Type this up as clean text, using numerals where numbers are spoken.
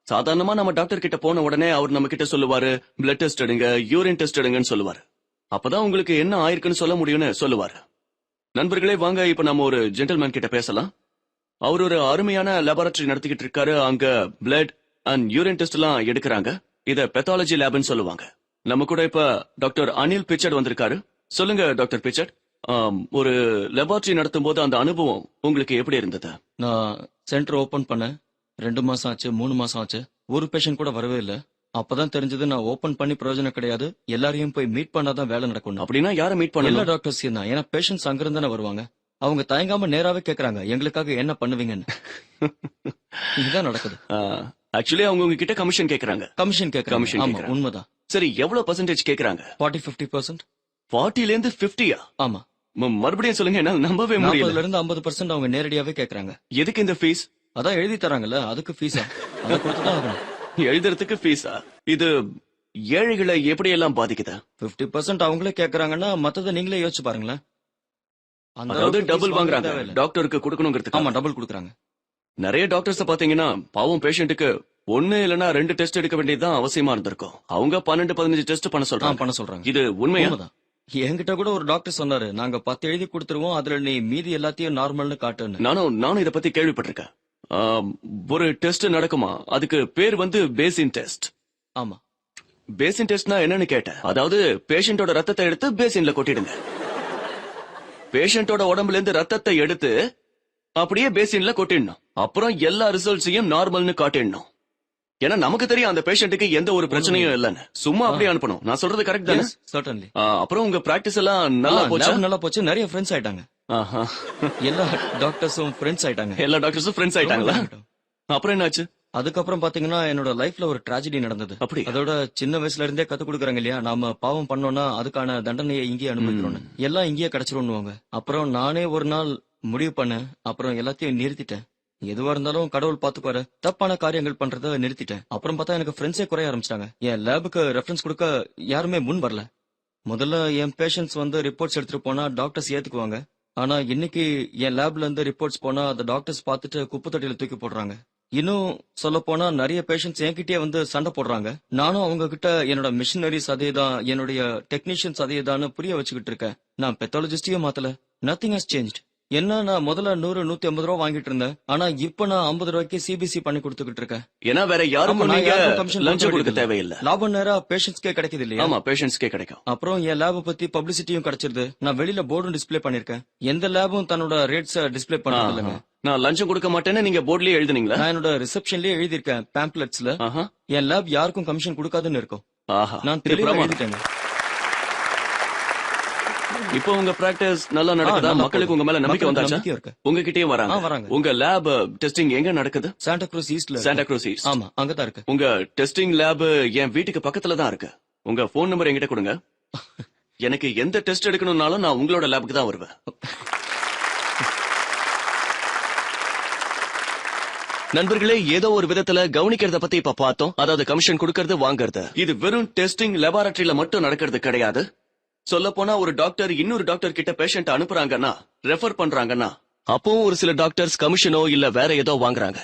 சாதாரணமா நம்ம டாக்டர் கிட்ட போன உடனே அவர் நம்ம கிட்ட சொல்லுவாரு பிளட் டெஸ்ட் எடுங்க, யூரின் டெஸ்ட் எடுங்கன்னு சொல்லுவாரு. அப்பதான் உங்களுக்கு என்ன ஆயிருக்குன்னு சொல்ல முடியும்னு சொல்லுவாரு. நண்பர்களே, வாங்க இப்ப நம்ம ஒரு ஜென்டில்மேன் கிட்ட பேசலாம். அவர் ஒரு அருமையான லேபரட்டரி நடத்திக்கிட்டு இருக்காரு. அங்க பிளட் அண்ட் யூரின் டெஸ்ட் எல்லாம் எடுக்கிறாங்க. இத பெத்தாலஜி லேப்னு சொல்லுவாங்க. நம்ம கூட இப்ப டாக்டர் அனில் பிச்சர்ட் வந்திருக்காரு. சொல்லுங்க டாக்டர் பிச்சர்ட், ஒரு லேபரட்டரி நடத்தும் போது அந்த அனுபவம் உங்களுக்கு எப்படி இருந்தது? நான் சென்டர் ஓபன் பண்ணேன். 2 மாசம் ஆச்சு, 3 மாசம் ஆச்சு. ஒரு பேஷண்ட் கூட வரவே இல்ல. அப்பதான் தெரிஞ்சது நான் ஓபன் பண்ணி பிரயோஜனம் கிடையாது. எல்லாரையும் போய் மீட் பண்ணாதான் வேலை நடக்கும். அப்படின்னா யாரை மீட் எல்லா பண்ணலாம்? டாக்டர்ஸையும் தான். ஏன்னா பேஷண்ட்ஸ் அங்கிருந்து தானே வருவாங்க. அவங்க தயங்காம நேராவே கேக்குறாங்க, எங்களுக்காக என்ன பண்ணுவீங்கன்னு. இதுதான் நடக்குது. ஆக்சுவலி அவங்க உங்ககிட்ட கமிஷன் கேக்குறாங்க. கமிஷன் கேக்குறாங்க. Commission ஆமா, கேக்குறாங்க. உண்மைதான். சரி, எவ்வளவு பர்சன்டேஜ் கேக்குறாங்க? 40-50%. 40ல இருந்து 50யா? ஆமா, மறுபடியும் சொல்லுங்க, என்னால நம்பவே முடியல. 40ல இருந்து 50% அவங்க நேரடியாவே கேக்குறாங்க. எதுக்கு இந்த ஃபீஸ்? அதான் எழுதி தராங்கல்ல, அதுக்கு ஃபீஸா? அதை கொடுத்துதான் ஆகணும். எழுதுறதுக்கு ஃபீஸா? இது ஏழைகளை எப்படி எல்லாம் பாதிக்குது? 50% அவங்களே கேக்குறாங்கன்னா மத்தத நீங்களே யோசிச்சு பாருங்களேன். அந்த அதாவது அளவுக்கு டபுள் fees வாங்குறாங்க தேவையில்ல. டாக்டருக்கு கொடுக்கணுங்கிறதுக்கு. ஆமா, டபுள் கொடுக்குறாங்க. நிறைய டாக்டர்ஸ் பாத்தீங்கன்னா பாவம் பேஷண்ட்டுக்கு 1 இல்லனா 2 டெஸ்ட் எடுக்க வேண்டியதுதான் அவசியமா இருந்திருக்கும். அவங்க 12-15 டெஸ்ட் பண்ண சொல்றாங்க. பண்ண சொல்றாங்க. இது உண்மையா? உண்மைதான். என்கிட்ட கூட ஒரு டாக்டர் சொன்னாரு, நாங்க 10 எழுதி கொடுத்துருவோம், அதுல நீ மீதி எல்லாத்தையும் நார்மல்னு காட்டுன்னு. நானும் இத பத்தி கேள்விப்பட்டிருக்கேன். ஒரு டெஸ்ட் நடக்குமா, அதுக்கு பேர் வந்து பேசின் டெஸ்ட். ஆமா, பேசின் டெஸ்ட்னா என்னன்னு கேட்டேன். அதாவது பேஷண்டோட ரத்தத்தை எடுத்து பேசின்ல கொட்டிடுங்க. பேஷண்டோட உடம்புல இருந்து ரத்தத்தை எடுத்து அப்படியே பேசின்ல கொட்டிடணும். அப்புறம் எல்லா ரிசல்ட்ஸையும் நார்மல்னு காட்டிடணும். ஏன்னா நமக்கு தெரியும் அந்த பேஷண்ட்டுக்கு எந்த ஒரு பிரச்சனையும் இல்லன்னு. சும்மா அப்படியே அனுப்பணும். நான் சொல்றது கரெக்ட் தானே? சர்டன்லி. அப்புறம் உங்க பிராக்டிஸ் எல்லாம் நல்லா போச்சா? நல்லா போச்சு. நிறைய ஃப்ரெண்ட்ஸ் ஆயிட்டாங்க. ஆஹா. எல்லா டாக்டர்ஸும் ஃப்ரெண்ட்ஸ் ஆயிட்டாங்க. எல்லா டாக்டர்ஸும் ஃப்ரெண்ட்ஸ் ஆயிட்டாங்களா? அப்புறம் என்னாச்சு? அதுக்கப்புறம் பாத்தீங்கன்னா என்னோட லைஃப்ல ஒரு ட்ராஜடி நடந்தது. அப்படி அதோட சின்ன வயசுல இருந்தே கத்து கொடுக்குறாங்க இல்லையா, நாம பாவம் பண்ணோம்னா அதுக்கான தண்டனையை இங்கேயே அனுபவிக்கிறோம். எல்லாம் இங்கேயே கிடைச்சிருவாங்க. அப்புறம் நானே ஒரு நாள் முடிவு பண்ணேன். அப்புறம் எல்லாத்தையும் நிறுத்திட்டேன். எதுவா இருந்தாலும் கடவுள் பாத்துக்குவாரு. தப்பான காரியங்கள் பண்றத நிறுத்திட்டேன். அப்புறம் பார்த்தா எனக்கு ஃப்ரெண்ட்ஸே குறைய ஆரம்பிச்சிட்டாங்க. என் லேபுக்கு ரெஃபரன்ஸ் கொடுக்க யாருமே முன் வரல. முதல்ல என் பேஷண்ட்ஸ் வந்து ரிப்போர்ட்ஸ் எடுத்துட்டு போனா டாக்டர்ஸ் ஏத்துக்குவாங்க. ஆனா இன்னைக்கு என் லேப்ல இருந்து ரிப்போர்ட்ஸ் போனா அந்த டாக்டர்ஸ் பார்த்துட்டு குப்பை தொட்டியில தூக்கி போடுறாங்க. இன்னும் சொல்ல போனா நிறைய பேஷண்ட்ஸ் என்கிட்டயே வந்து சண்டை போடுறாங்க. நானும் அவங்க கிட்ட என்னோட மிஷினரிஸ் அதேதான், என்னுடைய டெக்னீஷியன்ஸ் அதேதான்னு புரிய வச்சுக்கிட்டு இருக்கேன். நான் பெத்தாலஜிஸ்டையும் மாத்தல. Nothing has changed. என்ன, நான் முதல்ல 100-150 ரூபா வாங்கிட்டு இருந்தேன். ஆனா இப்ப நான் 50 ரூபாய்க்கு சிபிசி பண்ணி கொடுத்துக்கிட்டு இருக்கேன். ஏன்னா வேற யாருக்கும் நான் நீங்க யாருக்கும் commission லஞ்சம் கொடுக்க கொடுக்க தேவையில்லை. லாபம் நேரா பேஷண்ட்ஸ்க்கே கிடைக்குது இல்லையா? ஆமா, பேஷண்ட்ஸ்க்கே கிடைக்கும். அப்புறம் என் லேப பத்தி பப்ளிசிட்டியும் கிடைச்சிருது. நான் வெளியில போர்டும் டிஸ்ப்ளே பண்ணிருக்கேன். எந்த லேபும் தன்னோட ரேட்ஸ் டிஸ்ப்ளே பண்றது இல்லைங்க. நான் லஞ்சம் கொடுக்க மாட்டேன்னு நீங்க போர்ட்லயே எழுதுனீங்களா? நான் என்னோட ரிசப்ஷன்லயே எழுதியிருக்கேன் பேம்ப்ளெட்ஸ்ல. ஆஹா. என் லேப் யாருக்கும் கமிஷன் கொடுக்காதுன்னு இருக்கும். ஆஹா. நான் இது தெளிவா பிரமாதம். எழுதிட்டேங்க. இப்போ உங்க பிராக்டிஸ் நல்லா நடக்குதா? நல்லா மக்களுக்கு போகுது. உங்க மேல நம்பிக்கை மக்களுக்கு வந்தாச்சா? நம்பிக்கை இருக்கு. உங்ககிட்டயே வராங்க. வராங்க. உங்க லேப் டெஸ்டிங் எங்க நடக்குது? சாண்டா க்ரூஸ் ஈஸ்ட்ல. சாண்டா க்ரூஸ் ஈஸ்ட். ஆமா, அங்கதான் இருக்கு. உங்க டெஸ்டிங் லேப் என் வீட்டுக்கு பக்கத்துல தான் இருக்கு. உங்க போன் நம்பர் என்கிட்ட கொடுங்க. எனக்கு எந்த டெஸ்ட் எடுக்கணும்னாலும் நான் உங்களோட லேபுக்கு தான் வருவேன். நண்பர்களே, ஏதோ ஒரு விதத்துல கவனிக்கிறத பத்தி இப்ப பார்த்தோம். அதாவது கமிஷன் கொடுக்கறது, வாங்கறது. இது வெறும் டெஸ்டிங் லேபரட்டரியில மட்டும் நடக்கிறது கிடையாது. சொல்ல போனா ஒரு டாக்டர் இன்னொரு டாக்டர் கிட்ட பேஷண்ட் அனுப்புறாங்கன்னா, ரெஃபர் பண்றாங்கன்னா, அப்பவும் ஒரு சில டாக்டர்ஸ் கமிஷனோ இல்ல வேற ஏதோ வாங்குறாங்க.